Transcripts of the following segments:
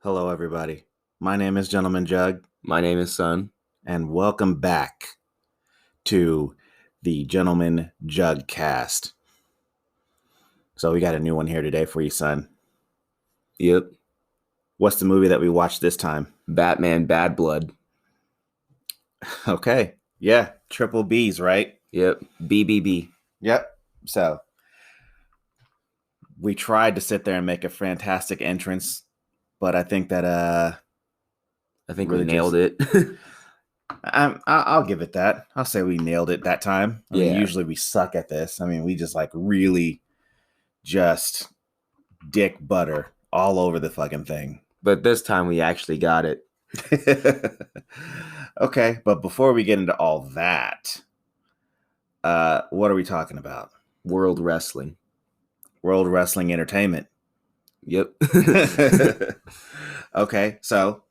Hello, everybody. My name is Gentleman Jugg, My name is Son. and welcome back to the Gentleman Juggcast. So we got a new one here today for you, son. Yep. What's the movie that we watched this time? Batman Bad Blood. Okay. Yeah, triple B's, right? Yep. BBB. Yep. So we tried to sit there and make a fantastic entrance, but I think that I think really we nailed it. I'll give it that. I'll say we nailed it that time. I mean, Yeah. usually we suck at this. I mean, we just really just dick butter all over the fucking thing. But this time we actually got it. Okay, but before we get into all that, what are we talking about? World Wrestling. World Wrestling Entertainment. Yep. Okay, so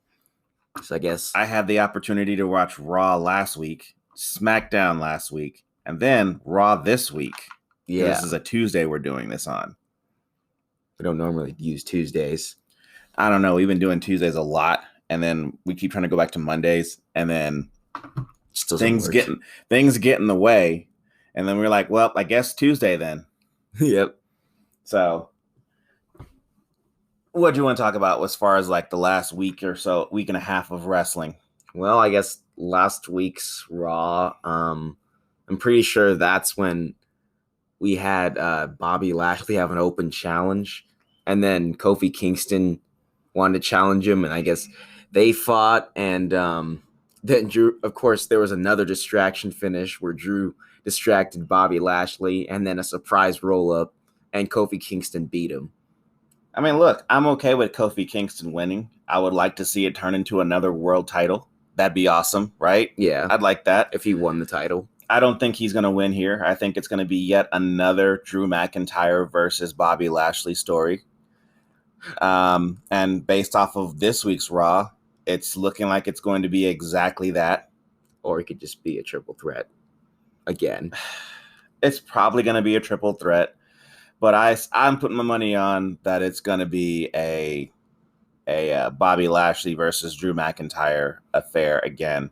I guess I had the opportunity to watch Raw last week, SmackDown last week, and then Raw this week. Yeah. This is a Tuesday we're doing this on. We don't normally use Tuesdays. I don't know. We've been doing Tuesdays a lot, and then we keep trying to go back to Mondays, and then things get in the way, and then we're like, well, I guess Tuesday then. Yep. So, what do you want to talk about as far as like the last week or so, week and a half of wrestling? Well, I guess last week's Raw, I'm pretty sure that's when we had Bobby Lashley have an open challenge, and then Kofi Kingston wanted to challenge him, and I guess they fought, and then Drew, of course, there was another distraction finish where Drew distracted Bobby Lashley, and then a surprise roll-up, and Kofi Kingston beat him. I mean, look, I'm okay with Kofi Kingston winning. I would like to see it turn into another world title. That'd be awesome, right? Yeah. I'd like that. If he won the title. I don't think he's going to win here. I think it's going to be yet another Drew McIntyre versus Bobby Lashley story. And based off of this week's Raw, it's looking like it's going to be exactly that. Or it could just be a triple threat again. It's probably going to be a triple threat, but I'm putting my money on that it's going to be a Bobby Lashley versus Drew McIntyre affair again.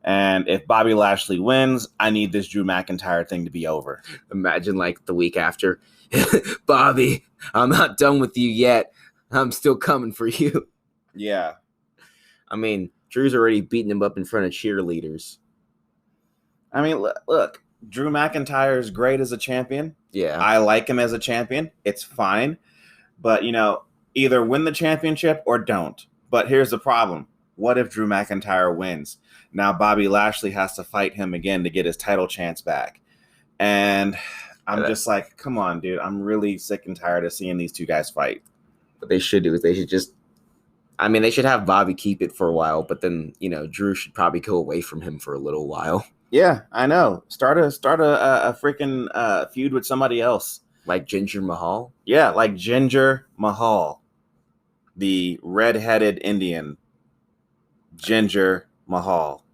And if Bobby Lashley wins, I need this Drew McIntyre thing to be over. Imagine like the week after, Bobby, I'm not done with you yet. I'm still coming for you. Yeah. I mean, Drew's already beating him up in front of cheerleaders. I mean, look, Drew McIntyre is great as a champion. Yeah. I like him as a champion. It's fine. But, either win the championship or don't. But here's the problem. What if Drew McIntyre wins? Now Bobby Lashley has to fight him again to get his title chance back. And I'm just like, come on, dude. I'm really sick and tired of seeing these two guys fight. What they should do is they should have Bobby keep it for a while, but then, Drew should probably go away from him for a little while. Yeah, I know. Start a freaking feud with somebody else. Like Jinder Mahal? Yeah, like Jinder Mahal. The red-headed Indian. Jinder Mahal.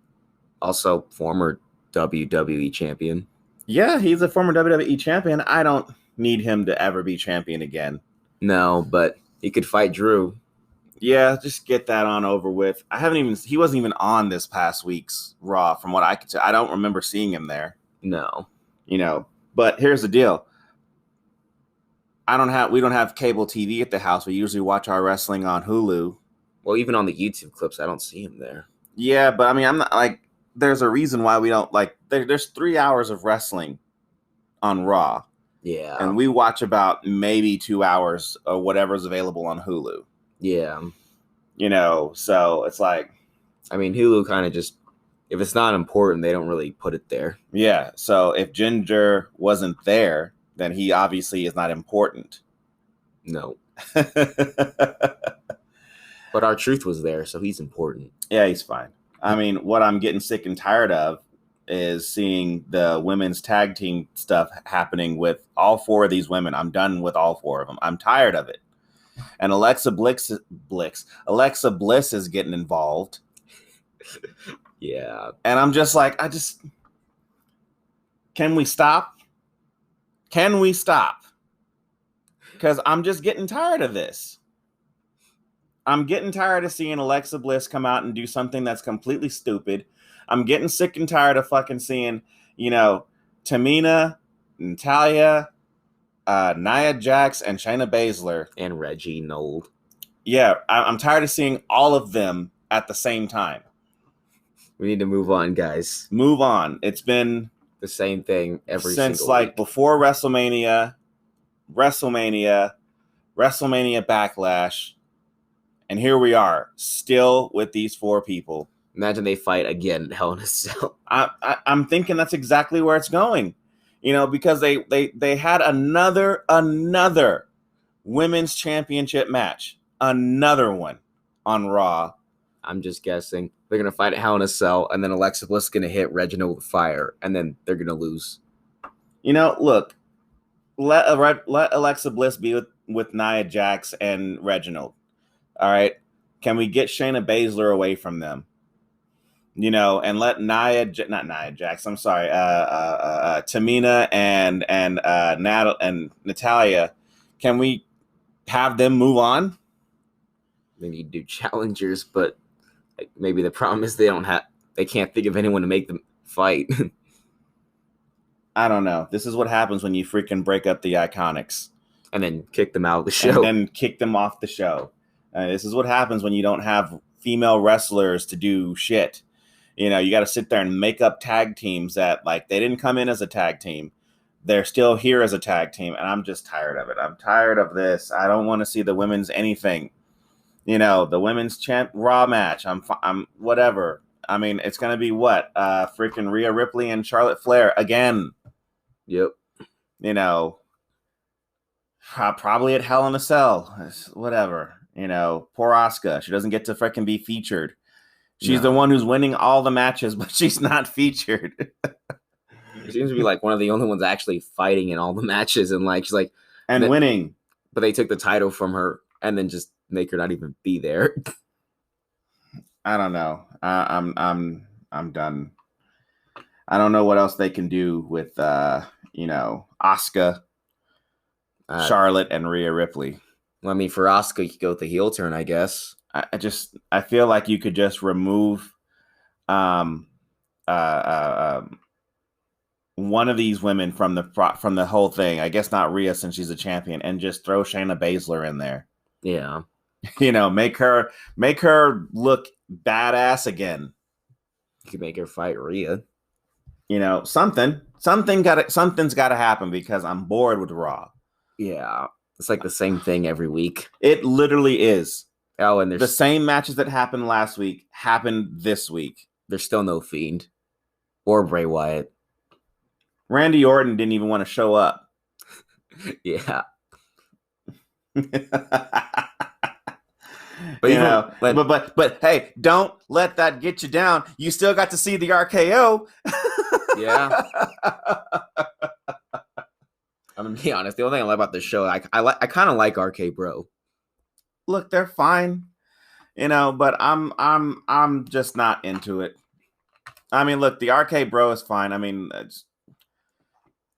Also former WWE champion. Yeah, he's a former WWE champion. I don't need him to ever be champion again. No, but he could fight Drew. Yeah, just get that on over with. He wasn't even on this past week's Raw from what I could tell. I don't remember seeing him there. No. But here's the deal. We don't have cable TV at the house. We usually watch our wrestling on Hulu. Well, even on the YouTube clips, I don't see him there. Yeah, but I mean, I'm not like, there's a reason why we don't like, there's 3 hours of wrestling on Raw. Yeah. And we watch about maybe 2 hours of whatever's available on Hulu. Yeah. So it's like, I mean, Hulu kind of just, if it's not important, they don't really put it there. Yeah. So if Ginger wasn't there, then he obviously is not important. No. But our truth was there, so he's important. Yeah, he's fine. I mean, what I'm getting sick and tired of is seeing the women's tag team stuff happening with all 4 of these women. I'm done with all 4 of them. I'm tired of it. And Alexa Bliss is getting involved. Yeah. And I'm just like, can we stop? Can we stop? Because I'm just getting tired of this. I'm getting tired of seeing Alexa Bliss come out and do something that's completely stupid. I'm getting sick and tired of fucking seeing, Tamina, Natalia, Nia Jax, and Shayna Baszler. And Reggie Nold. Yeah, I'm tired of seeing all of them at the same time. We need to move on, guys. Move on. It's been the same thing every since single week. Before WrestleMania, Backlash, and here we are, still with these 4 people. Imagine they fight again at Hell in a Cell. I'm thinking that's exactly where it's going, because they had another women's championship match, another one on Raw. I'm just guessing they're gonna fight at Hell in a Cell, and then Alexa Bliss is gonna hit Reginald with fire, and then they're gonna lose. Look, let Alexa Bliss be with Nia Jax and Reginald. All right, can we get Shayna Baszler away from them? And let Tamina and Natalia, can we have them move on? They need to do challengers, but maybe the problem is they can't think of anyone to make them fight. I don't know. This is what happens when you freaking break up the Iconics. And then kick them out of the show. And then kick them off the show. This is what happens when you don't have female wrestlers to do shit. You got to sit there and make up tag teams that, they didn't come in as a tag team. They're still here as a tag team, and I'm just tired of it. I'm tired of this. I don't want to see the women's anything. The women's Raw match. I'm whatever. I mean, it's going to be what? Freaking Rhea Ripley and Charlotte Flair again. Yep. Probably at Hell in a Cell. Whatever. Poor Asuka. She doesn't get to freaking be featured. She's the one who's winning all the matches, but she's not featured. She seems to be one of the only ones actually fighting in all the matches, and she's winning. But they took the title from her and then just make her not even be there. I don't know. I'm done. I don't know what else they can do with Asuka, Charlotte, and Rhea Ripley. Well, I mean, for Asuka, you could go with the heel turn, I guess. I feel like you could just remove one of these women from the whole thing. I guess not Rhea, since she's a champion, and just throw Shayna Baszler in there. Yeah. Make her look badass again. You could make her fight Rhea. Something's got to happen, because I'm bored with Raw. Yeah. It's the same thing every week. It literally is. Oh, and there's the same matches that happened last week happened this week. There's still no Fiend or Bray Wyatt. Randy Orton didn't even want to show up. Yeah. But hey, don't let that get you down. You still got to see the RKO. Yeah. I'm gonna be honest. The only thing I like about this show, I kind of like RK Bro. Look, they're fine, but I'm just not into it. I mean, look, the RK Bro is fine. I mean,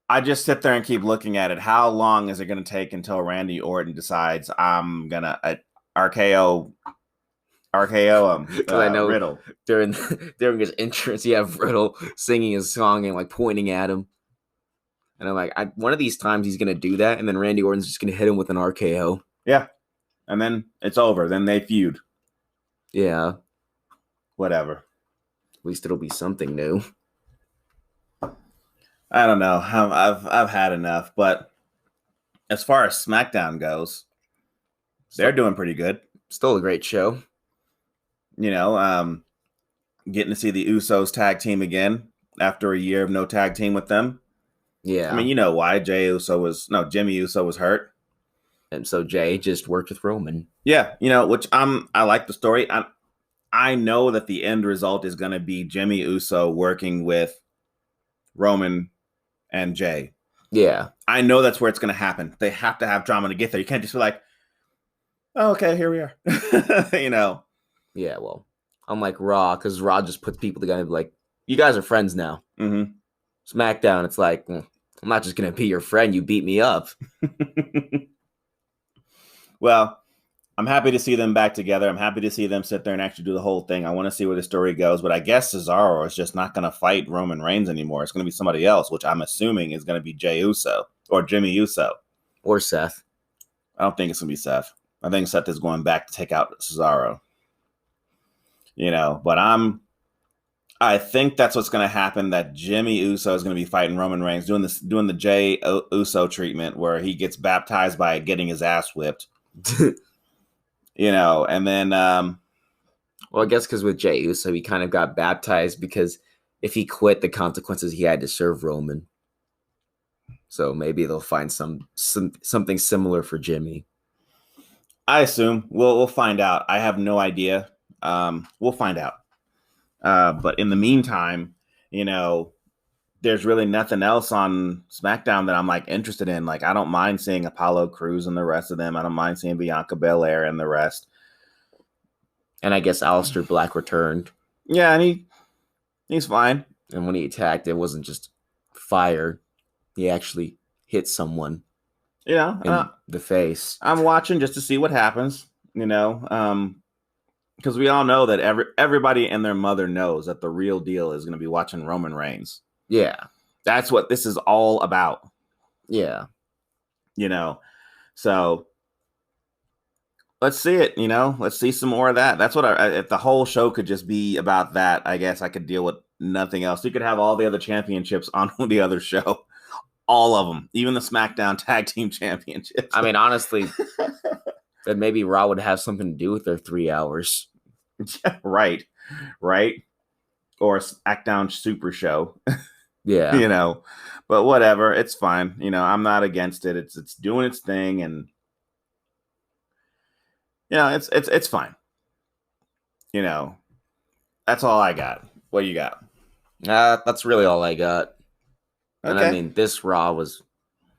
I just sit there and keep looking at it. How long is it going to take until Randy Orton decides I'm gonna RKO him? I know Riddle during his entrance, you have Riddle singing his song and pointing at him. And I'm like, one of these times he's going to do that, and then Randy Orton's just going to hit him with an RKO. Yeah. And then it's over. Then they feud. Yeah. Whatever. At least it'll be something new. I don't know. I've had enough. But as far as SmackDown goes, they're doing pretty good. Still a great show. Getting to see the Usos tag team again after a year of no tag team with them. Yeah. I mean, you know why. Jimmy Uso was hurt. And so Jay just worked with Roman. Yeah, which I like the story. I know that the end result is going to be Jimmy Uso working with Roman and Jay. Yeah. I know that's where it's going to happen. They have to have drama to get there. You can't just be like, oh, okay, here we are. Yeah, well, unlike Raw, because Raw just puts people together and be like, you guys are friends now. Mm-hmm. SmackDown, it's like, I'm not just going to be your friend. You beat me up. Well, I'm happy to see them back together. I'm happy to see them sit there and actually do the whole thing. I want to see where the story goes, but I guess Cesaro is just not going to fight Roman Reigns anymore. It's going to be somebody else, which I'm assuming is going to be Jey Uso or Jimmy Uso. Or Seth. I don't think it's going to be Seth. I think Seth is going back to take out Cesaro. But I think that's what's going to happen, that Jimmy Uso is going to be fighting Roman Reigns, doing the Jey Uso treatment where he gets baptized by getting his ass whipped. And then well, I guess because with Jey Uso, he kind of got baptized because if he quit, the consequences he had to serve Roman. So maybe they'll find something similar for Jimmy. I assume we'll find out. I have no idea. We'll find out. But in the meantime, there's really nothing else on SmackDown that I'm like interested in. Like, I don't mind seeing Apollo Crews and the rest of them. I don't mind seeing Bianca Belair and the rest. And I guess Aleister Black returned. Yeah, and he's fine. And when he attacked, it wasn't just fire. He actually hit someone. In the face. I'm watching just to see what happens, because we all know that everybody and their mother knows that the real deal is going to be watching Roman Reigns. Yeah. That's what this is all about. Yeah. So let's see it, let's see some more of that. That's what if the whole show could just be about that, I guess I could deal with nothing else. You could have all the other championships on the other show. All of them, even the SmackDown Tag Team Championships. I mean, honestly, that maybe Raw would have something to do with their 3 hours. Right. Or a SmackDown Super Show. Yeah. But whatever, it's fine. I'm not against it. It's doing its thing, and it's fine. That's all I got. What do you got? That's really all I got. And Okay. I mean, this Raw was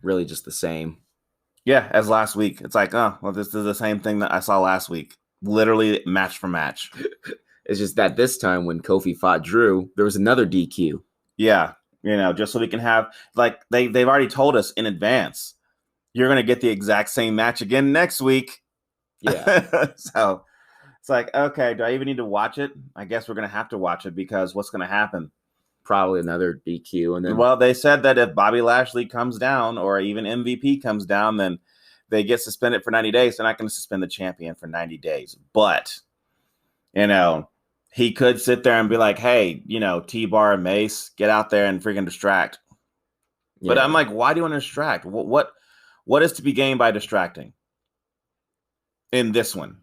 really just the same. Yeah, as last week. It's like, this is the same thing that I saw last week. Literally match for match. It's just that this time when Kofi fought Drew, there was another DQ. Yeah, just so we can have, like, they've already told us in advance, you're going to get the exact same match again next week. Yeah. So it's like, okay, do I even need to watch it? I guess we're going to have to watch it, because what's going to happen? Probably another DQ. And then, well, they said that if Bobby Lashley comes down, or even MVP comes down, then they get suspended for 90 days. They're not going to suspend the champion for 90 days. But, he could sit there and be like, hey, T-Bar and Mace, get out there and freaking distract. Yeah. But I'm like, why do you want to distract? What is to be gained by distracting in this one?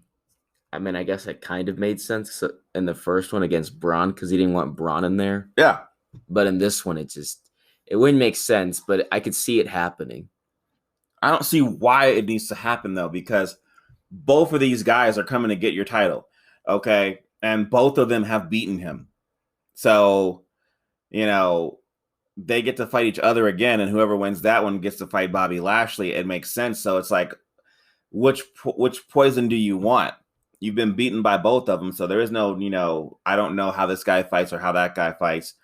I mean, I guess it kind of made sense in the first one against Braun, because he didn't want Braun in there. Yeah. But in this one, it wouldn't make sense, but I could see it happening. I don't see why it needs to happen, though, because both of these guys are coming to get your title, okay? And both of them have beaten him. So, they get to fight each other again, and whoever wins that one gets to fight Bobby Lashley. It makes sense. So it's like, which poison do you want? You've been beaten by both of them, so there is no, I don't know how this guy fights or how that guy fights.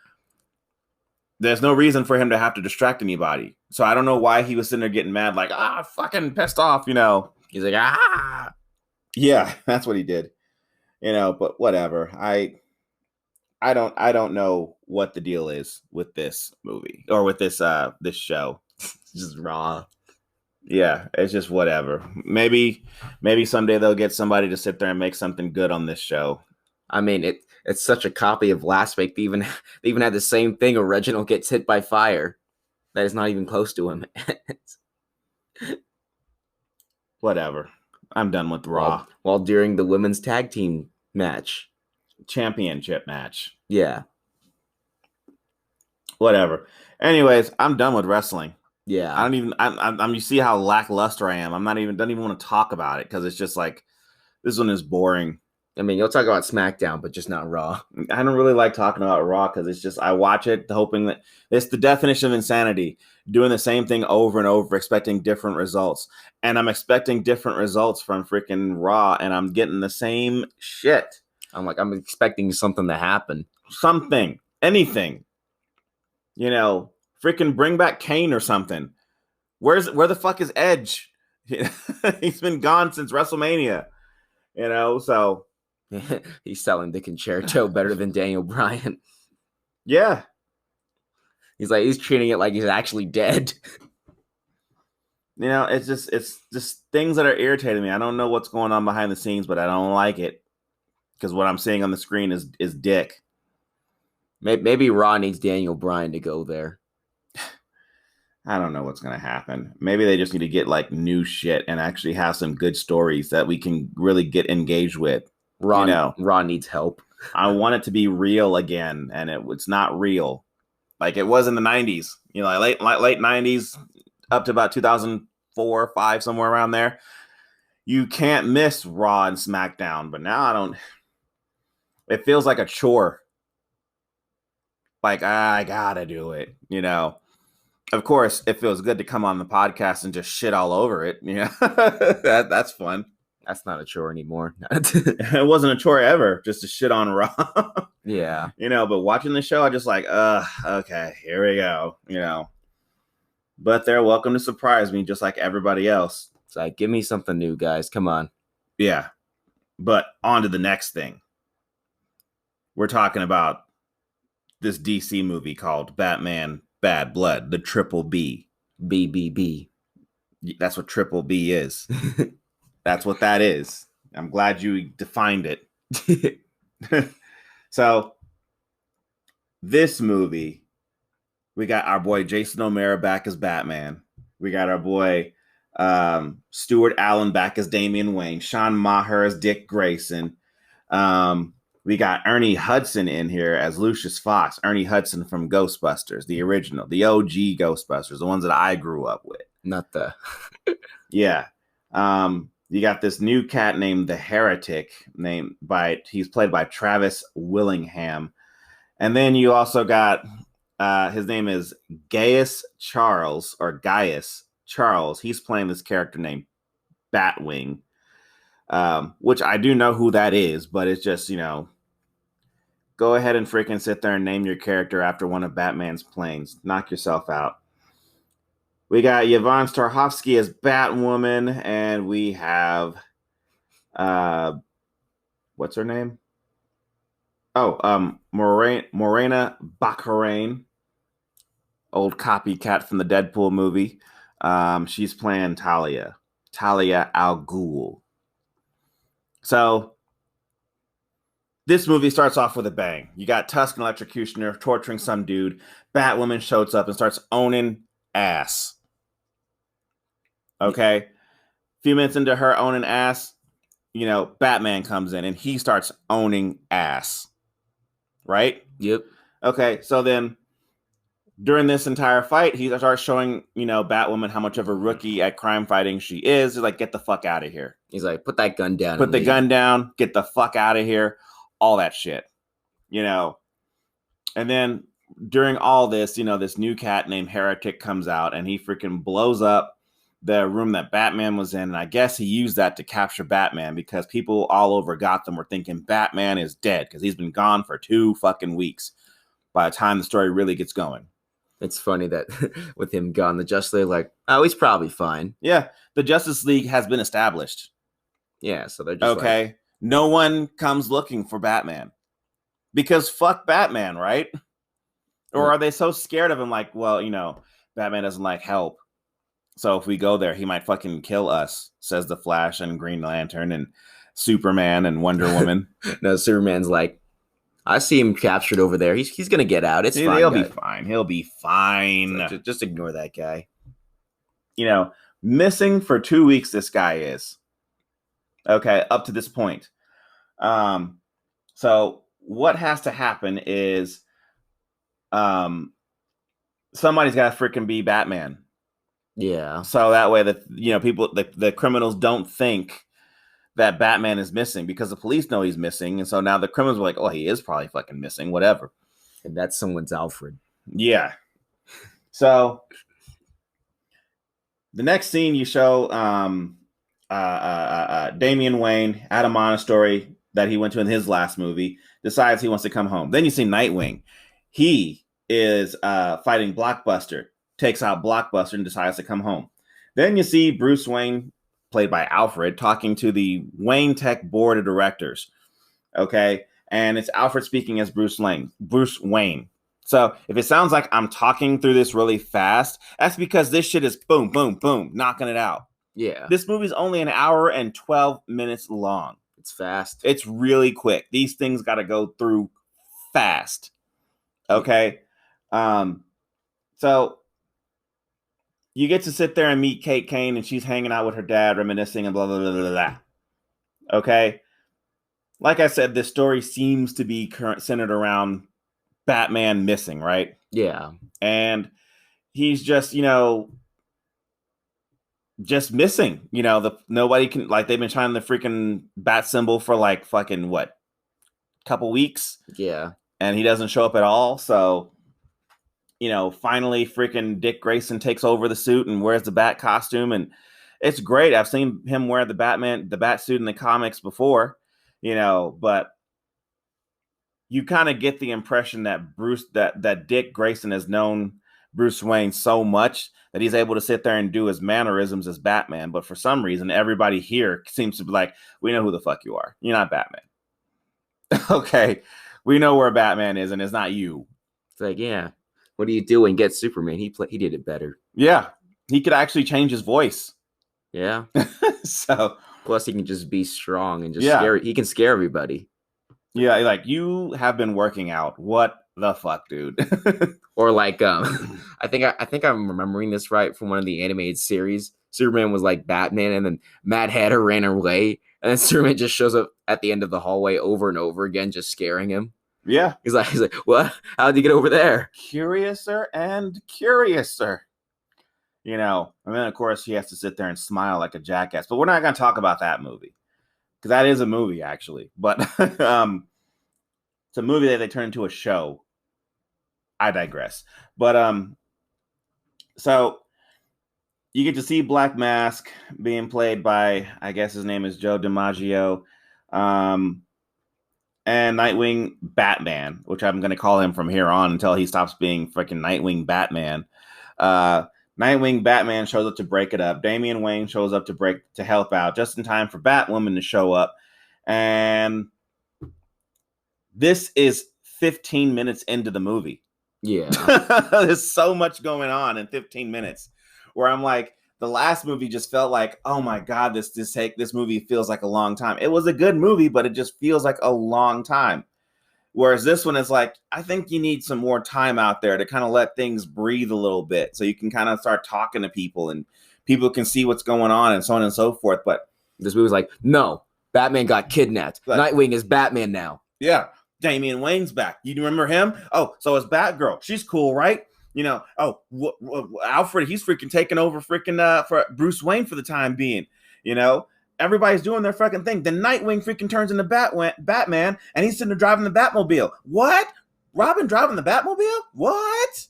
There's no reason for him to have to distract anybody. So I don't know why he was sitting there getting mad, like, fucking pissed off, He's like, Yeah, that's what he did. But whatever. I don't know what the deal is with this movie or with this show. It's just Raw. Yeah, it's just whatever. Maybe someday they'll get somebody to sit there and make something good on this show. I mean, it's such a copy of last week. They even had the same thing. A Reginald gets hit by fire. That is not even close to him. Whatever. I'm done with Raw. While during the women's tag team match. Championship match. Yeah. Whatever. Anyways, I'm done with wrestling. Yeah. I'm you see how lackluster I am. Don't even want to talk about it, because it's just like, this one is boring. I mean, you'll talk about SmackDown, but just not Raw. I don't really like talking about Raw, because it's just, I watch it hoping that it's the definition of insanity, doing the same thing over and over, expecting different results. And I'm expecting different results from freaking Raw, and I'm getting the same shit. I'm expecting something to happen. Something. Anything. Freaking bring back Kane or something. Where the fuck is Edge? He's been gone since WrestleMania. So He's selling the concerto better than Daniel Bryan. yeah. He's treating it like he's actually dead. It's just things that are irritating me. I don't know what's going on behind the scenes, but I don't like it because what I'm seeing on the screen is dick. Maybe Raw needs Daniel Bryan to go there. I don't know what's going to happen. Maybe they just need to get like new shit and actually have some good stories that we can really get engaged with. Raw needs help. I want it to be real again, and it's not real like it was in the 90s. Late 90s up to about 2004 or 5, somewhere around there. You can't miss Raw and SmackDown, but now I don't. It feels like a chore. Like I gotta do it, Of course, it feels good to come on the podcast and just shit all over it. That's fun. That's not a chore anymore. It wasn't a chore ever, just to shit on Raw. Yeah. But watching the show, I just like, okay, here we go. But they're welcome to surprise me, just like everybody else. It's like, give me something new, guys. Come on. Yeah. But on to the next thing. We're talking about this DC movie called Batman Bad Blood, the Triple B. BBB. That's what Triple B is. That's what that is. I'm glad you defined it. So, this movie, we got our boy Jason O'Mara back as Batman. We got our boy Stuart Allen back as Damian Wayne. Sean Maher as Dick Grayson. We got Ernie Hudson in here as Lucius Fox. Ernie Hudson from Ghostbusters, the original, the OG Ghostbusters, the ones that I grew up with. Not the... Yeah. You got this new cat named the Heretic, he's played by Travis Willingham. And then you also got, his name is Gaius Charles. He's playing this character named Batwing, which I do know who that is, but it's just, go ahead and freaking sit there and name your character after one of Batman's planes. Knock yourself out. We got Yvonne Strahovski as Batwoman, and we have, what's her name? Morena Baccarin, old copycat from the Deadpool movie. She's playing Talia Al Ghul. So this movie starts off with a bang. You got Tuscan Electrocutioner torturing some dude. Batwoman shows up and starts owning ass. Okay. A few minutes into her owning ass, Batman comes in and he starts owning ass. Right? Yep. Okay. So then during this entire fight, he starts showing, Batwoman how much of a rookie at crime fighting she is. He's like, get the fuck out of here. He's like, put that gun down. Put the gun down. Get the fuck out of here. All that shit. And then during all this, this new cat named Heretic comes out and he freaking blows up the room that Batman was in. And I guess he used that to capture Batman because people all over Gotham were thinking Batman is dead because he's been gone for 2 fucking weeks by the time the story really gets going. It's funny that with him gone, the Justice League like, oh, he's probably fine. Yeah, the Justice League has been established. Yeah, so they're just okay. Like, no one comes looking for Batman because fuck Batman, right? Or are they so scared of him? Like, well, Batman doesn't like help. So if we go there, he might fucking kill us, says the Flash and Green Lantern and Superman and Wonder Woman. No, Superman's like, I see him captured over there. He's going to get out. It's fine. He'll be fine. He'll be fine. So just ignore that guy. Missing for 2 weeks, this guy is. Okay, up to this point. So what has to happen is somebody's got to freaking be Batman. Yeah. So that way that, people, the criminals don't think that Batman is missing because the police know he's missing. And so now the criminals are like, oh, he is probably fucking missing, whatever. And that's someone's Alfred. Yeah. So the next scene you show Damian Wayne at a monastery that he went to in his last movie, decides he wants to come home. Then you see Nightwing. He is fighting Blockbuster, takes out Blockbuster and decides to come home. Then you see Bruce Wayne played by Alfred, talking to the Wayne Tech board of directors. Okay, and it's Alfred speaking as Bruce Wayne. So if it sounds like I'm talking through this really fast, that's because this shit is boom, boom, boom, knocking it out. Yeah. This movie's only an hour and 12 minutes long. It's fast. It's really quick. These things got to go through fast. Okay. So you get to sit there and meet Kate Kane, and she's hanging out with her dad, reminiscing and blah, blah, blah, blah, blah. Okay. Like I said, this story seems to be centered around Batman missing, right? Yeah. And he's just, just missing. Nobody can, like, they've been trying the freaking bat symbol for like fucking what? Couple weeks? Yeah. And he doesn't show up at all. So, finally freaking Dick Grayson takes over the suit and wears the bat costume. And it's great. I've seen him wear the bat suit in the comics before, but you kind of get the impression that that Dick Grayson has known Bruce Wayne so much that he's able to sit there and do his mannerisms as Batman. But for some reason, everybody here seems to be like, we know who the fuck you are. You're not Batman. Okay. We know where Batman is, and it's not you. It's like, yeah, what are you doing? Get Superman. He did it better. Yeah. He could actually change his voice. Yeah. So plus he can just be strong and just scare. He can scare everybody. Yeah, like, you have been working out. What the fuck, dude? Or like, I think I'm remembering this right from one of the animated series. Superman was like Batman, and then Mad Hatter ran away, and then Superman just shows up at the end of the hallway over and over again, just scaring him. Yeah, he's like, what? How did you get over there? Curiouser and curiouser. And then of course he has to sit there and smile like a jackass. But we're not going to talk about that movie, because that is a movie actually. But it's a movie that they turned into a show. I digress. But so you get to see Black Mask being played by, I guess his name is Joe DiMaggio, and Nightwing Batman, which I'm going to call him from here on until he stops being freaking Nightwing Batman. Nightwing Batman shows up to break it up. Damian Wayne shows up to help out just in time for Batwoman to show up. And this is 15 minutes into the movie. Yeah. There's so much going on in 15 minutes where I'm like, the last movie just felt like, oh my God, this movie feels like a long time. It was a good movie, but it just feels like a long time. Whereas this one is like, I think you need some more time out there to kind of let things breathe a little bit so you can kind of start talking to people and people can see what's going on and so on and so forth. But this movie's like, no, Batman got kidnapped. Nightwing is Batman now. Yeah. Damian Wayne's back. You remember him? Oh, so it's Batgirl. She's cool, right? Alfred, he's freaking taking over for Bruce Wayne for the time being. Everybody's doing their fucking thing. Then Nightwing freaking turns into Batman, and he's sitting there driving the Batmobile. What? Robin driving the Batmobile? What?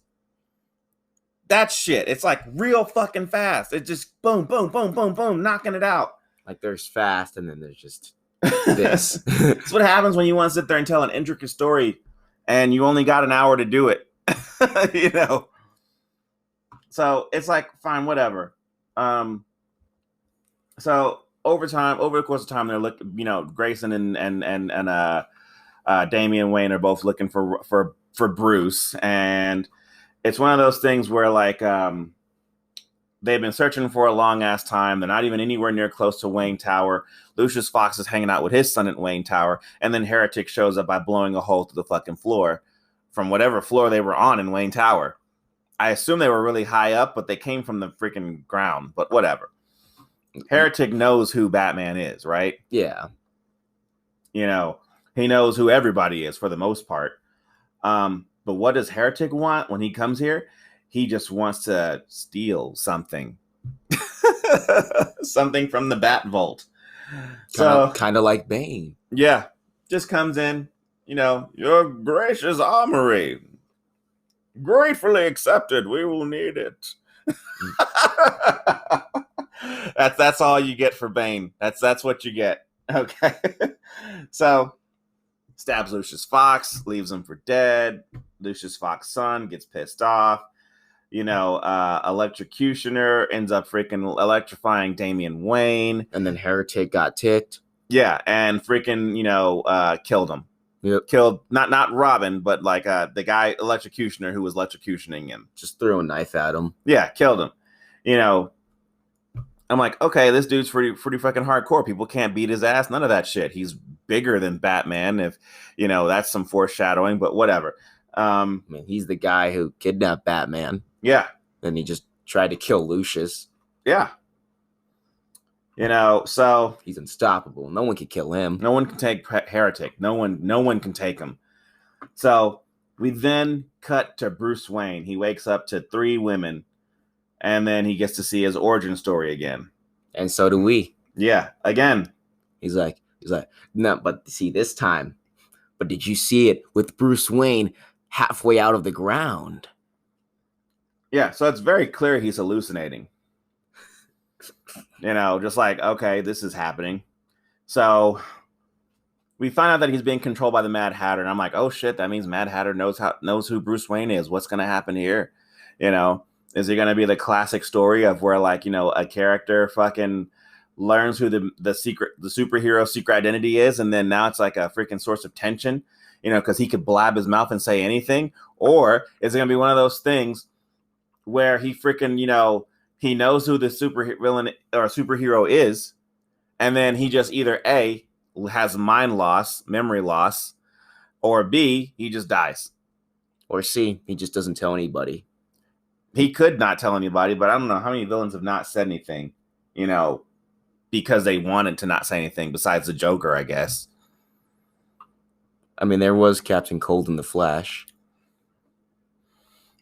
That shit. It's like real fucking fast. It's just boom, boom, boom, boom, boom, knocking it out. Like there's fast, and then there's just this. That's what happens when you want to sit there and tell an intricate story, and you only got an hour to do it. So it's like, fine, whatever. So over the course of time, they're looking, Grayson and Damian Wayne are both looking for Bruce, and it's one of those things where like they've been searching for a long ass time. They're not even anywhere near close to Wayne Tower. Lucius Fox is hanging out with his son at Wayne Tower, and then Heretic shows up by blowing a hole through the fucking floor from whatever floor they were on in Wayne Tower. I assume they were really high up, but they came from the freaking ground. But whatever. Heretic knows who Batman is, right? Yeah. He knows who everybody is for the most part. But what does Heretic want when he comes here? He just wants to steal something. Something from the Bat Vault. So kind of like Bane. Yeah. Just comes in, your gracious armory. Gratefully accepted. We will need it. That's all you get for Bane. That's what you get. Okay. So stabs Lucius Fox, leaves him for dead. Lucius Fox's son gets pissed off. Electrocutioner ends up freaking electrifying Damian Wayne. And then Heretic got ticked. Yeah, and freaking, killed him. Yep. Killed not Robin, but like the guy Electrocutioner who was electrocutioning him. Just threw a knife at him. Yeah, killed him. I'm like, okay, this dude's pretty fucking hardcore. People can't beat his ass. None of that shit. He's bigger than Batman. If that's some foreshadowing, but whatever. I mean, he's the guy who kidnapped Batman. Yeah. And he just tried to kill Lucius. Yeah. So he's unstoppable. No one can kill him. No one can take Heretic. No one can take him. So we then cut to Bruce Wayne. He wakes up to 3 women. And then he gets to see his origin story again. And so do we. Yeah, again. He's like, no, but see this time. But did you see it with Bruce Wayne halfway out of the ground? Yeah, so it's very clear he's hallucinating. Just like, okay, this is happening. So we find out that he's being controlled by the Mad Hatter. And I'm like, oh shit, that means Mad Hatter knows who Bruce Wayne is. What's going to happen here? Is it going to be the classic story of where, like, a character fucking learns who the superhero secret identity is, and then now it's like a freaking source of tension, because he could blab his mouth and say anything? Or is it going to be one of those things where he freaking, he knows who the villain or superhero is, and then he just either A, has memory loss, or B, he just dies. Or C, he just doesn't tell anybody. He could not tell anybody, but I don't know how many villains have not said anything, because they wanted to not say anything besides the Joker, I guess. I mean, there was Captain Cold in the Flash.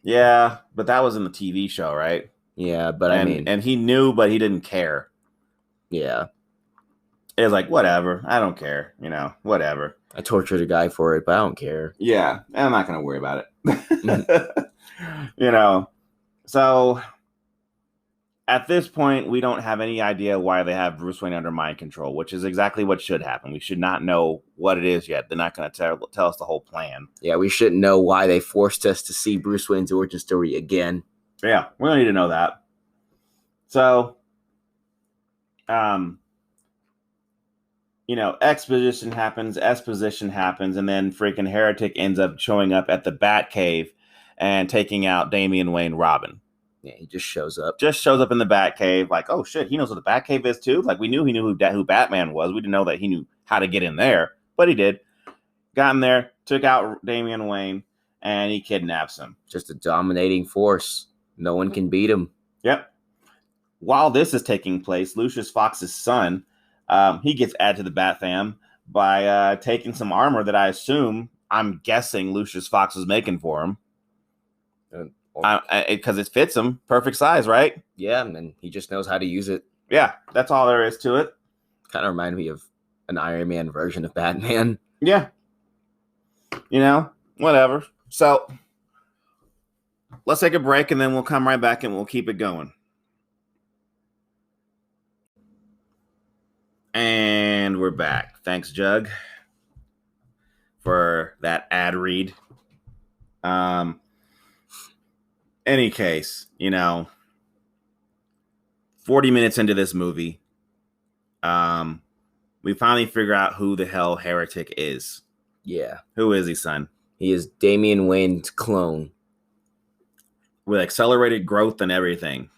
Yeah, but that was in the TV show, right? Yeah, but and he knew, but he didn't care. Yeah. It was like, whatever. I don't care. Whatever. I tortured a guy for it, but I don't care. Yeah, I'm not going to worry about it. So at this point, we don't have any idea why they have Bruce Wayne under mind control, which is exactly what should happen. We should not know what it is yet. They're not going to tell us the whole plan. Yeah, we shouldn't know why they forced us to see Bruce Wayne's origin story again. Yeah, we don't need to know that. So, exposition happens, and then freaking Heretic ends up showing up at the Batcave and taking out Damian Wayne Robin. Yeah, he just shows up. In the Batcave, like, oh shit, he knows what the Batcave is too? Like, we knew he knew who Batman was. We didn't know that he knew how to get in there, but he did. Got in there, took out Damian Wayne, and he kidnaps him. Just a dominating force. No one can beat him. Yep. While this is taking place, Lucius Fox's son, he gets added to the Bat fam by taking some armor that I'm guessing Lucius Fox was making for him. Because it fits him. Perfect size, right? Yeah, and then he just knows how to use it. Yeah, that's all there is to it. Kind of reminded me of an Iron Man version of Batman. Yeah. Whatever. So, let's take a break, and then we'll come right back, and we'll keep it going. And we're back. Thanks, Jugg, for that ad read. Any case, 40 minutes into this movie, we finally figure out who the hell Heretic is. Yeah. Who is he, son? He is Damian Wayne's clone. With accelerated growth and everything.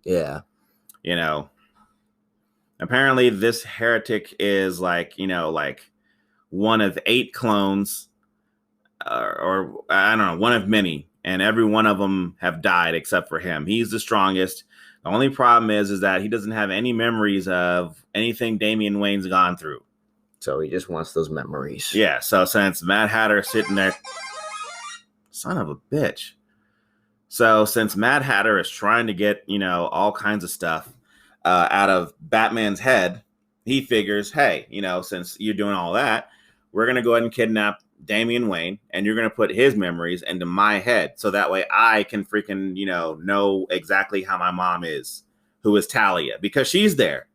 Yeah. Apparently this Heretic is like one of 8 clones, or I don't know, one of many. And every one of them have died except for him. He's the strongest. The only problem is that he doesn't have any memories of anything Damian Wayne's gone through. So he just wants those memories. Yeah, so since Mad Hatter is sitting there... Son of a bitch. So since Mad Hatter is trying to get, all kinds of stuff out of Batman's head, he figures, hey, since you're doing all that, we're going to go ahead and kidnap Damian Wayne, and you're going to put his memories into my head. So that way I can freaking, know exactly how my mom is, who is Talia, because she's there.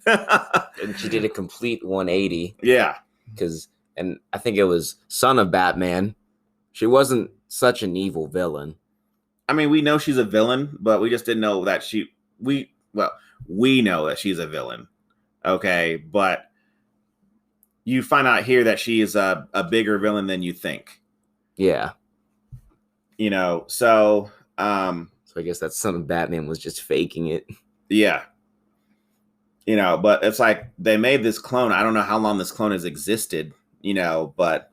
And she did a complete 180. Yeah. And I think it was Son of Batman. She wasn't such an evil villain. I mean, we know she's a villain, but we just didn't know that we know that she's a villain. Okay, but you find out here that she is a bigger villain than you think. Yeah. So I guess that's something Batman was just faking it. Yeah. But it's like they made this clone. I don't know how long this clone has existed, but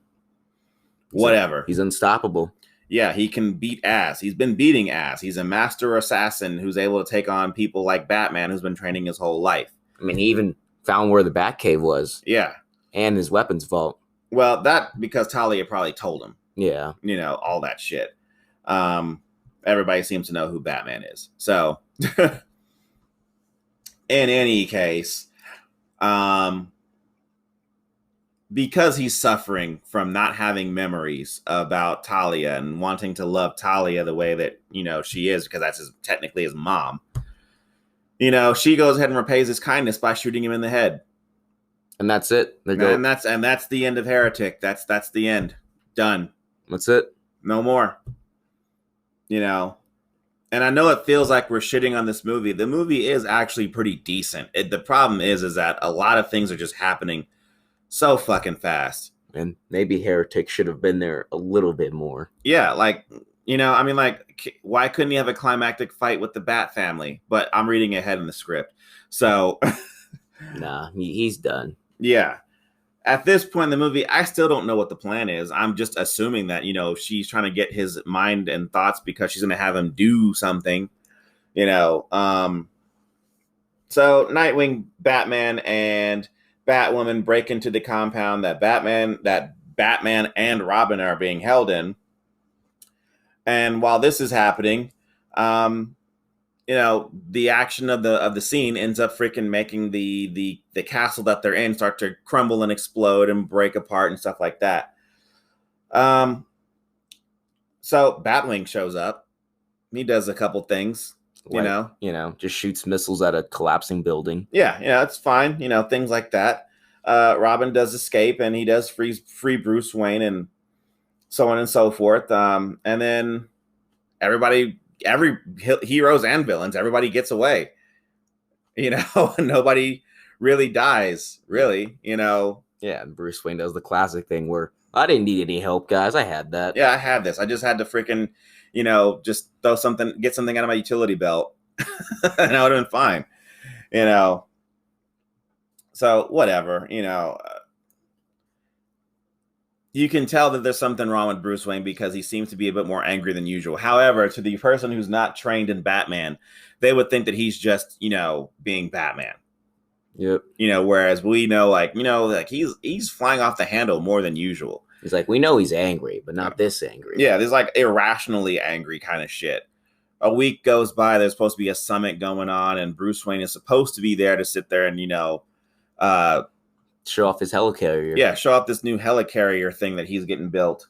whatever. He's unstoppable. Yeah, he can beat ass. He's been beating ass. He's a master assassin who's able to take on people like Batman, who's been training his whole life. I mean, he even found where the Batcave was. Yeah. And his weapons vault. Well, that because Talia probably told him. Yeah. All that shit. Everybody seems to know who Batman is. So, in any case, because he's suffering from not having memories about Talia and wanting to love Talia the way that, she is, because that's technically his mom, she goes ahead and repays his kindness by shooting him in the head. And that's it. And that's the end of Heretic. That's the end. Done. That's it. No more. And I know it feels like we're shitting on this movie. The movie is actually pretty decent. The problem is that a lot of things are just happening so fucking fast. And maybe Heretic should have been there a little bit more. Yeah, why couldn't he have a climactic fight with the Bat family? But I'm reading ahead in the script. So nah, he's done. Yeah. At this point in the movie, I still don't know what the plan is. I'm just assuming that, she's trying to get his mind and thoughts because she's going to have him do something, So Nightwing, Batman, and Batwoman break into the compound that Batman and Robin are being held in. And while this is happening, the action of the scene ends up freaking making the castle that they're in start to crumble and explode and break apart and stuff like that. So Batwing shows up. He does a couple things, just shoots missiles at a collapsing building. Yeah, it's fine. Things like that. Robin does escape and he does free Bruce Wayne and so on and so forth. And then every heroes and villains, everybody gets away, nobody really dies, really, Yeah, and Bruce Wayne does the classic thing where I didn't need any help, guys. I had that. Yeah, I had this. I just had to freaking, just get something out of my utility belt and I would have been fine, So whatever, you can tell that there's something wrong with Bruce Wayne because he seems to be a bit more angry than usual. However, to the person who's not trained in Batman, they would think that he's just, being Batman. Yep. Whereas we know, he's flying off the handle more than usual. He's like, we know he's angry, but not this angry. Yeah, there's irrationally angry kind of shit. A week goes by, there's supposed to be a summit going on, and Bruce Wayne is supposed to be there to sit there and, show off his helicarrier. Yeah, show off this new helicarrier thing that he's getting built,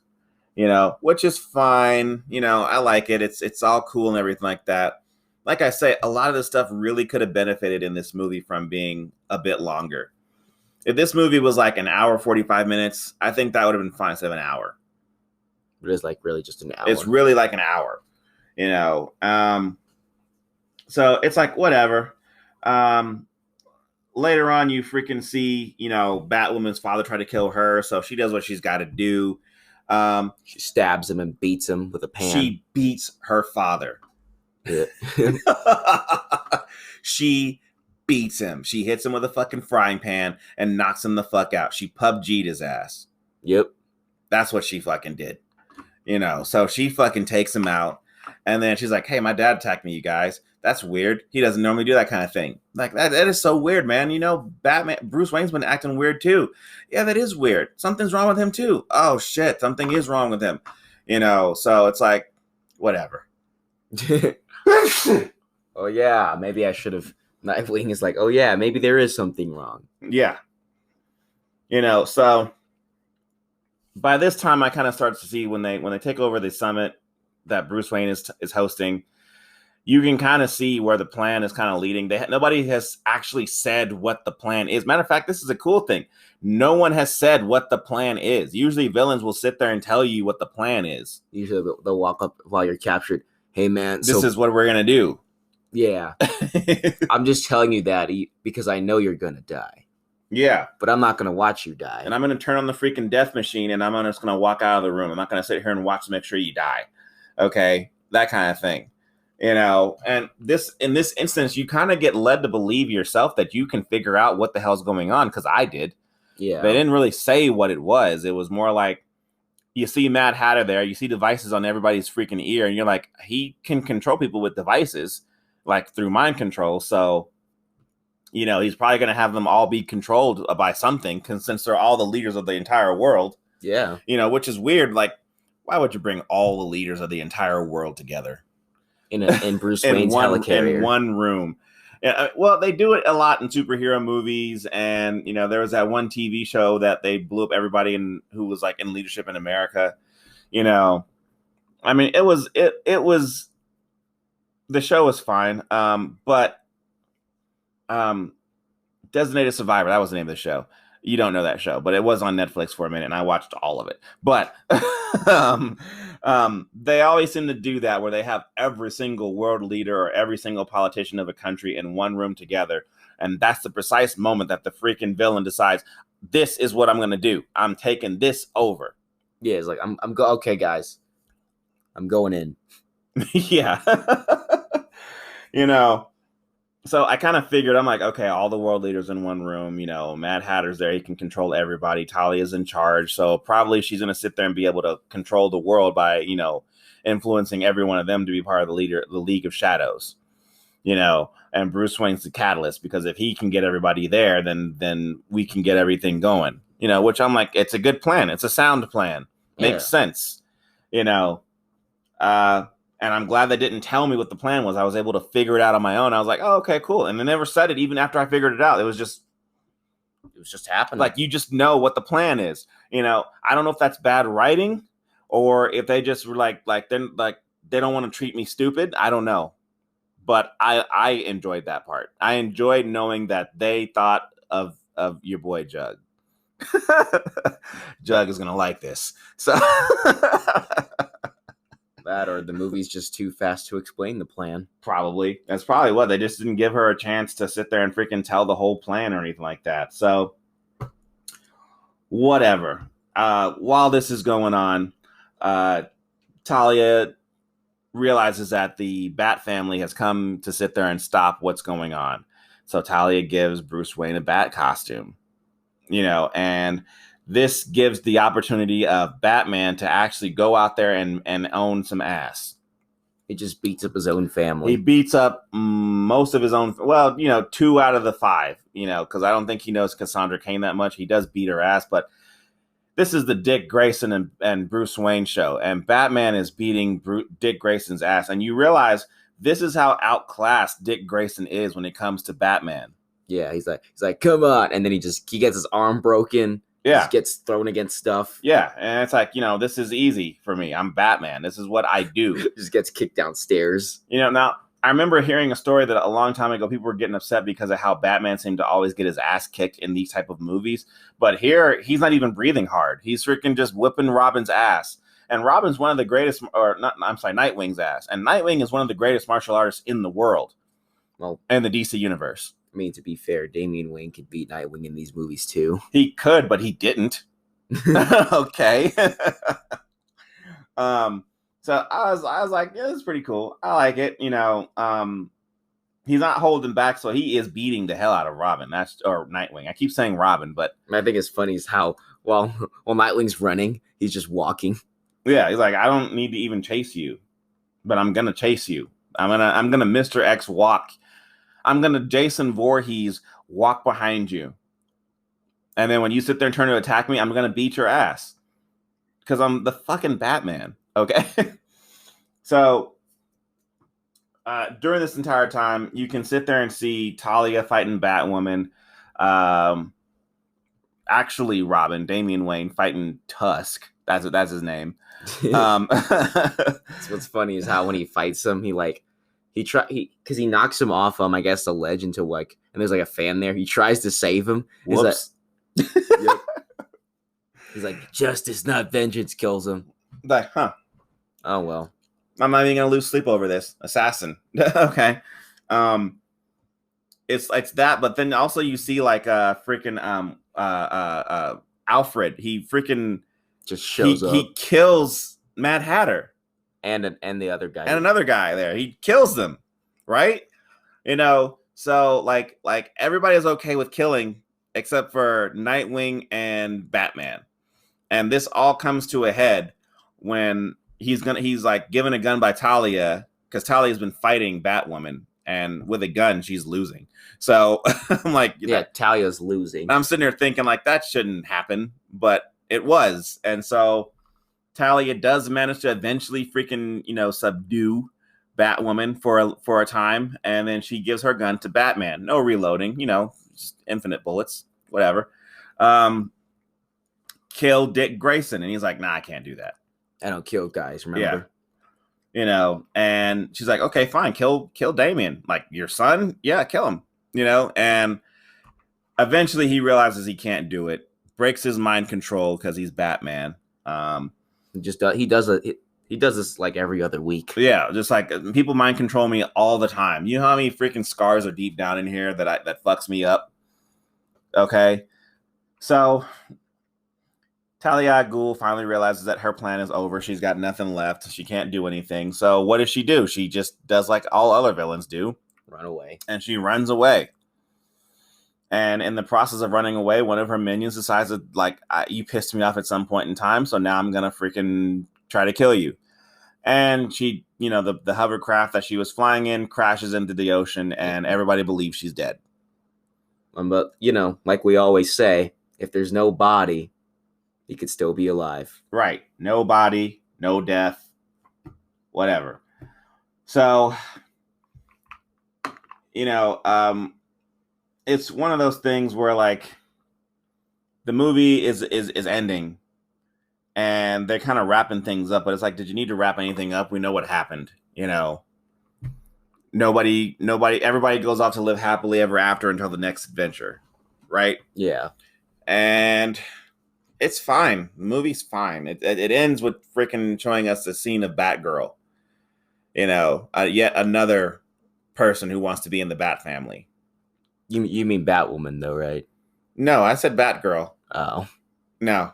which is fine. I like it. It's all cool and everything like that. Like I say, a lot of this stuff really could have benefited in this movie from being a bit longer. If this movie was like an hour, 45 minutes, I think that would have been fine instead of an hour. It is really just an hour. It's really like an hour, So it's like, whatever. Later on, you freaking see, Batwoman's father try to kill her. So she does what she's got to do. She stabs him and beats him with a pan. She beats her father. Yeah. She beats him. She hits him with a fucking frying pan and knocks him the fuck out. She PUBG'd his ass. Yep. That's what she fucking did. So she fucking takes him out. And then she's like, hey, my dad attacked me, you guys. That's weird. He doesn't normally do that kind of thing. Like, that is so weird, man. Bruce Wayne's been acting weird, too. Yeah, that is weird. Something's wrong with him, too. Oh, shit. Something is wrong with him. So it's like, whatever. Oh, yeah. Maybe I should have. Nightwing is like, oh, yeah, maybe there is something wrong. Yeah. So by this time, I kind of start to see when they take over the summit that Bruce Wayne is hosting, you can kind of see where the plan is kind of leading. Nobody has actually said what the plan is. Matter of fact, this is a cool thing. No one has said what the plan is. Usually villains will sit there and tell you what the plan is. Usually they'll walk up while you're captured. hey man, this is what we're gonna do. Yeah. I'm just telling you that because I know you're gonna die. Yeah. But I'm not gonna watch you die. And I'm gonna turn on the freaking death machine and I'm just gonna walk out of the room. I'm not gonna sit here and watch to make sure you die. Okay, that kind of thing. And in this instance, you kind of get led to believe yourself that you can figure out what the hell's going on, because I did. Yeah. They didn't really say what it was. It was more like, you see Mad Hatter there, you see devices on everybody's freaking ear, and you're like, he can control people with devices, like through mind control. So, he's probably going to have them all be controlled by something, since they're all the leaders of the entire world. Yeah. Which is weird. Like, why would you bring all the leaders of the entire world together? In Bruce Wayne's helicarrier. In one room. Yeah, well, they do it a lot in superhero movies, and there was that one TV show that they blew up everybody who was like in leadership in America. I mean, it was the show was fine, but Designated Survivor, that was the name of the show. You don't know that show, but it was on Netflix for a minute, and I watched all of it. But they always seem to do that, where they have every single world leader or every single politician of a country in one room together. And that's the precise moment that the freaking villain decides, this is what I'm going to do. I'm taking this over. Yeah, it's like, okay, guys. I'm going in. Yeah. So I kind of figured, I'm like, okay, all the world leaders in one room, Mad Hatter's there. He can control everybody. Talia's in charge. So probably she's going to sit there and be able to control the world by, influencing every one of them to be part of the League of Shadows, and Bruce Wayne's the catalyst, because if he can get everybody there, then we can get everything going, which I'm like, it's a good plan. It's a sound plan. Makes sense, and I'm glad they didn't tell me what the plan was. I was able to figure it out on my own. I was like, oh, okay, cool. And they never said it even after I figured it out. It was just happening. Like, you just know what the plan is. I don't know if that's bad writing, or if they just were like they don't want to treat me stupid. I don't know. But I enjoyed that part. I enjoyed knowing that they thought of your boy Jugg. Jugg is going to like this. So that, or the movie's just too fast to explain the plan. Probably. That's probably what. They just didn't give her a chance to sit there and freaking tell the whole plan or anything like that. So, whatever. While this is going on, Talia realizes that the Bat family has come to sit there and stop what's going on. So Talia gives Bruce Wayne a Bat costume, and this gives the opportunity of Batman to actually go out there and own some ass. He just beats up his own family. He beats up most of his own. Well, 2 out of the 5, because I don't think he knows Cassandra Cain that much. He does beat her ass, but this is the Dick Grayson and Bruce Wayne show, and Batman is beating Dick Grayson's ass. And you realize this is how outclassed Dick Grayson is when it comes to Batman. Yeah, he's like, come on. And then he gets his arm broken. Yeah. Just gets thrown against stuff. Yeah. And it's like, this is easy for me. I'm Batman. This is what I do. Just gets kicked downstairs. Now, I remember hearing a story that a long time ago, people were getting upset because of how Batman seemed to always get his ass kicked in these type of movies. But here, he's not even breathing hard. He's freaking just whipping Robin's ass. And Robin's one of the greatest, Nightwing's ass. And Nightwing is one of the greatest martial artists in the world. Well, in the DC universe. I mean, to be fair, Damian Wayne could beat Nightwing in these movies too. He could, but he didn't. Okay. So I was like, yeah, this is pretty cool. I like it. He's not holding back, so he is beating the hell out of Robin. Or Nightwing. I keep saying Robin, but I think it's funny is how while Nightwing's running, he's just walking. Yeah, he's like, I don't need to even chase you, but I'm gonna chase you. I'm gonna Mr. X walk. I'm gonna Jason Voorhees walk behind you. And then when you sit there and turn to attack me, I'm gonna beat your ass. Because I'm the fucking Batman. Okay. So during this entire time, you can sit there and see Talia fighting Batwoman. Actually, Robin, Damian Wayne fighting Tusk. That's his name. What's funny is how when he fights him, because he knocks him off I guess the ledge into and there's a fan there. He tries to save him. Whoops. Yep. He's like, justice, not vengeance, kills him. Like, huh? Oh well. I'm not even gonna lose sleep over this. Assassin. Okay. It's that, but then also you see like freaking Alfred. He freaking just shows up. He kills Mad Hatter and the other guy and another guy there. He kills them, right? So like everybody is okay with killing except for Nightwing and Batman, and this all comes to a head when he's like given a gun by Talia, because Talia's been fighting Batwoman, and with a gun she's losing. So I'm like, yeah, Talia's losing. I'm sitting there thinking like that shouldn't happen, but it was. And so Talia does manage to eventually freaking, subdue Batwoman for a time, and then she gives her gun to Batman. No reloading, just infinite bullets, whatever. Kill Dick Grayson, and he's like, nah, I can't do that. I don't kill guys, remember? Yeah. And she's like, okay, fine, kill Damien. Like, your son? Yeah, kill him. And eventually he realizes he can't do it, breaks his mind control because he's Batman. He does this like every other week. Yeah, just like people mind control me all the time. You know how many freaking scars are deep down in here that fucks me up? Okay. So Talia al Ghul finally realizes that her plan is over. She's got nothing left. She can't do anything. So what does she do? She just does like all other villains do. Run away. And she runs away. And in the process of running away, one of her minions decides that, like, you pissed me off at some point in time, so now I'm going to freaking try to kill you. And she, the hovercraft that she was flying in crashes into the ocean, and everybody believes she's dead. But, like we always say, if there's no body, he could still be alive. Right. No body, no death, whatever. So, it's one of those things where, like, the movie is ending, and they're kind of wrapping things up, but it's like, did you need to wrap anything up? We know what happened. Nobody, everybody goes off to live happily ever after until the next adventure, right? Yeah. And it's fine. The movie's fine. It ends with freaking showing us the scene of Batgirl. Yet another person who wants to be in the Bat family. You mean Batwoman, though, right? No, I said Batgirl. Oh. No.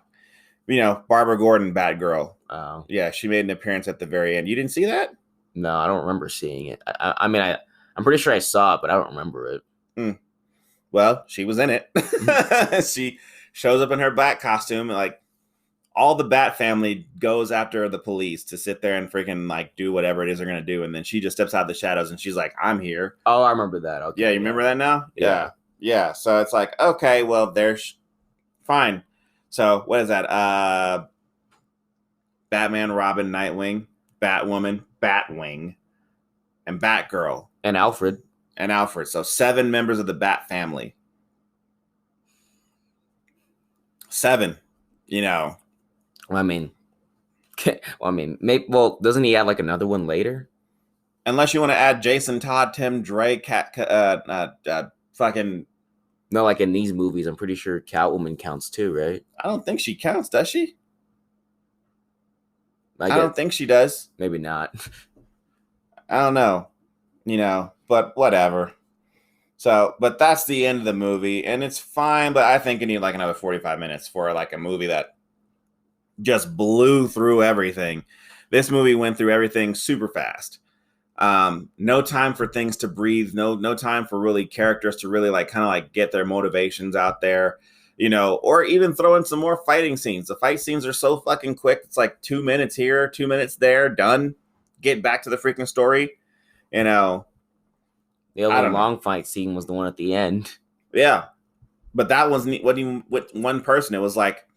Barbara Gordon, Batgirl. Oh. Yeah, she made an appearance at the very end. You didn't see that? No, I don't remember seeing it. I mean, I'm pretty sure I saw it, but I don't remember it. Well, she was in it. She shows up in her Bat costume, and, like, all the Bat family goes after the police to sit there and freaking, like, do whatever it is they're going to do. And then she just steps out of the shadows and she's like, I'm here. Oh, I remember that. Okay. Yeah, you remember that now? Yeah. Yeah. So it's like, okay, well, there's fine. So what is that? Batman, Robin, Nightwing, Batwoman, Batwing, and Batgirl. And Alfred. So 7 members of the Bat family. 7, Well, I mean, maybe. Well, doesn't he add like another one later? Unless you want to add Jason Todd, Tim Drake, fucking. No, like in these movies, I'm pretty sure Catwoman counts too, right? I don't think she counts, does she? I don't think she does. Maybe not. I don't know, but whatever. So, but that's the end of the movie, and it's fine. But I think you need like another 45 minutes for like a movie that just blew through everything. This movie went through everything super fast. No time for things to breathe. No time for really characters to really like kind of like get their motivations out there, or even throw in some more fighting scenes. The fight scenes are so fucking quick. It's like 2 minutes here, 2 minutes there, done. Get back to the freaking story. The only long fight scene was the one at the end. Yeah, but that wasn't with one person. It was like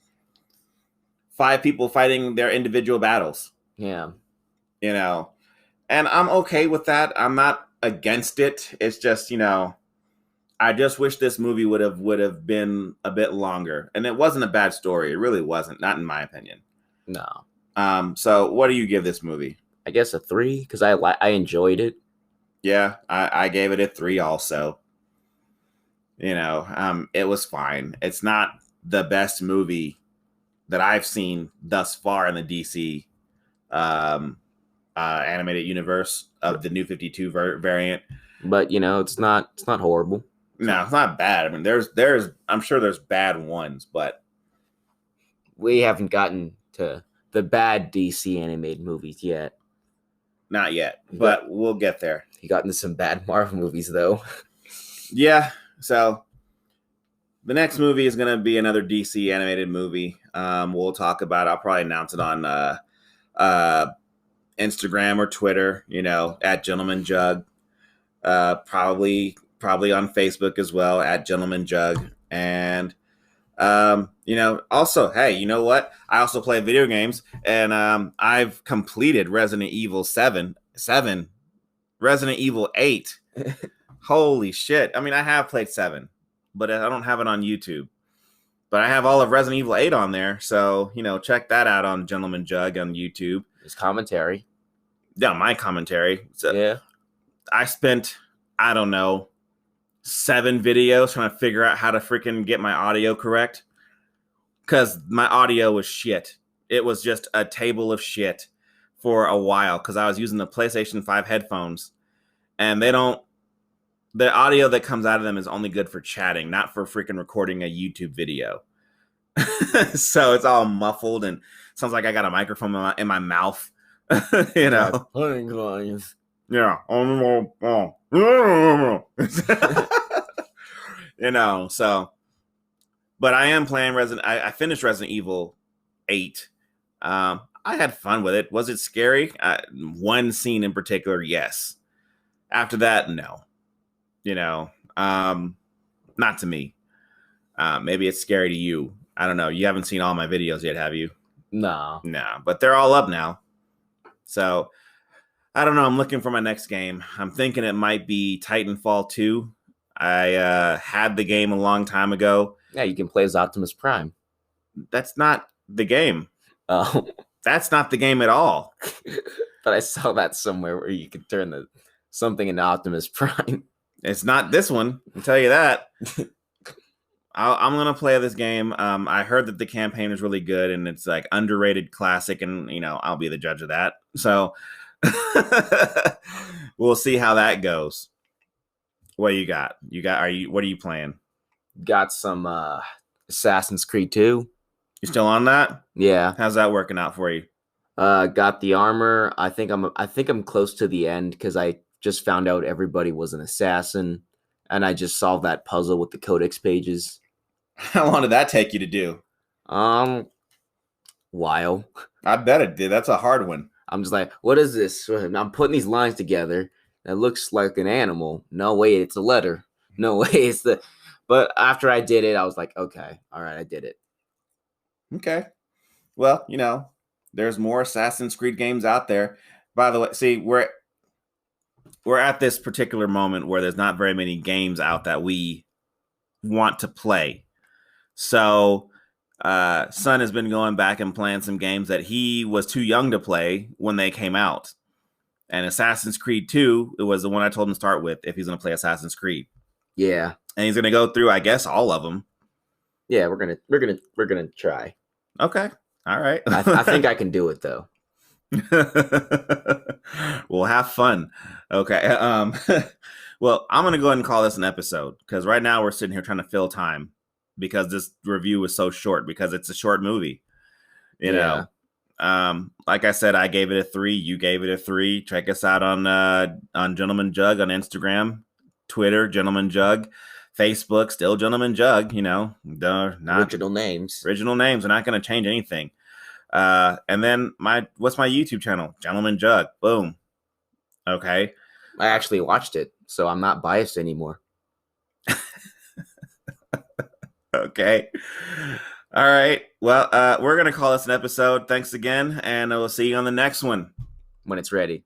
5 people fighting their individual battles. Yeah. And I'm okay with that. I'm not against it. It's just, I just wish this movie would have been a bit longer. And it wasn't a bad story. It really wasn't, not in my opinion. No. So what do you give this movie? I guess a 3 because I enjoyed it. Yeah, I gave it a 3 also. It was fine. It's not the best movie that I've seen thus far in the DC animated universe of the New 52 variant. But it's not horrible. No, it's not bad. I mean, I'm sure there's bad ones, but we haven't gotten to the bad DC animated movies yet. Not yet, but we'll get there. You got into some bad Marvel movies, though. Yeah, so the next movie is going to be another DC animated movie. We'll talk about it. I'll probably announce it on Instagram or Twitter, at Gentleman Jug. Probably on Facebook as well, at Gentleman Jug. And, also, hey, you know what? I also play video games, and I've completed Resident Evil 7, Resident Evil 8. Holy shit. I mean, I have played 7, but I don't have it on YouTube. But I have all of Resident Evil 8 on there, so, check that out on Gentleman Jug on YouTube. His commentary. Yeah, my commentary. So yeah. I spent, I don't know, 7 videos trying to figure out how to freaking get my audio correct. Because my audio was shit. It was just a table of shit for a while because I was using the PlayStation 5 headphones. And the audio that comes out of them is only good for chatting, not for freaking recording a YouTube video. So it's all muffled and sounds like I got a microphone in my mouth. Yeah. So, but I am playing I finished Resident Evil 8. I had fun with it. Was it scary? One scene in particular, yes. After that, no. Not to me. Maybe it's scary to you. I don't know. You haven't seen all my videos yet, have you? No. No, but they're all up now. So, I don't know. I'm looking for my next game. I'm thinking it might be Titanfall 2. I had the game a long time ago. Yeah, you can play as Optimus Prime. That's not the game. Oh. That's not the game at all. But I saw that somewhere where you could turn something into Optimus Prime. It's not this one. I'll tell you that. I'm going to play this game. I heard that the campaign is really good and it's like underrated classic and, I'll be the judge of that. So we'll see how that goes. What you got? What are you playing? Got some Assassin's Creed 2. You still on that? Yeah. How's that working out for you? Got the armor. I think I'm close to the end because I just found out everybody was an assassin, and I just solved that puzzle with the codex pages. How long did that take you to do? While. I bet it did. That's a hard one. I'm just like, what is this? I'm putting these lines together. That looks like an animal. No way, it's a letter. No way, it's the. But after I did it, I was like, okay, all right, I did it. Okay. Well, there's more Assassin's Creed games out there. By the way, see, we're at this particular moment where there's not very many games out that we want to play. So, Son has been going back and playing some games that he was too young to play when they came out. And Assassin's Creed 2, it was the one I told him to start with if he's going to play Assassin's Creed. Yeah. And he's going to go through, I guess, all of them. Yeah, we're gonna try. Okay. All right. I think I can do it though. We'll have fun. Okay. Well, I'm gonna go ahead and call this an episode because right now we're sitting here trying to fill time because this review is so short because it's a short movie. Like I said, I gave it a 3. You gave it a 3. Check us out on Gentleman Jug on Instagram, Twitter, Gentleman Jug. Facebook, still Gentleman Jug, not original names. Original names are not going to change anything. And then what's my YouTube channel? Gentleman Jug. Boom. Okay. I actually watched it, so I'm not biased anymore. Okay. All right. Well, we're going to call this an episode. Thanks again, and we'll see you on the next one. When it's ready.